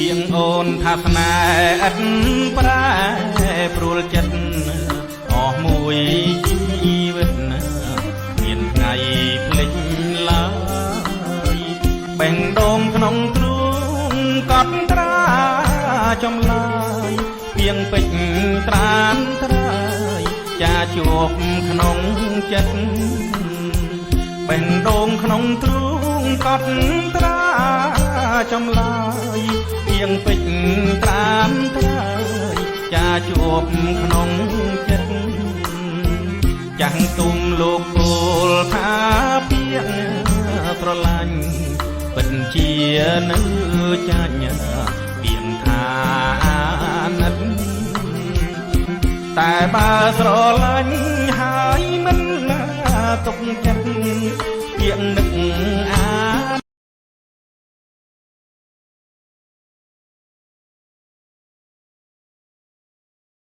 ពីងអូនថាស្នេហ៍ឥតប្រែព្រួលចិត្តអស់មួយជីវិតមានថ្ងៃភ្លេចឡើយបេះដូងក្នុងទ្រូងកត់ត្រាចំឡាយពីងពេជ្រត្រានត្រើយចាជួបក្នុងចិត្តបេះដូងក្នុងទ្រូងកត់ត្រាចំឡាយពីងពេជ្រត្រានត្រើយចាជួបក្នុងចិត្តចាំងទុំលោកពោលថាពីងស្រឡាញ់ពិតជានៅចាញ់ពីងថាណិតតែបើស្រឡាញ់ហើយមិនទុកចិត្តពីងនឹកអ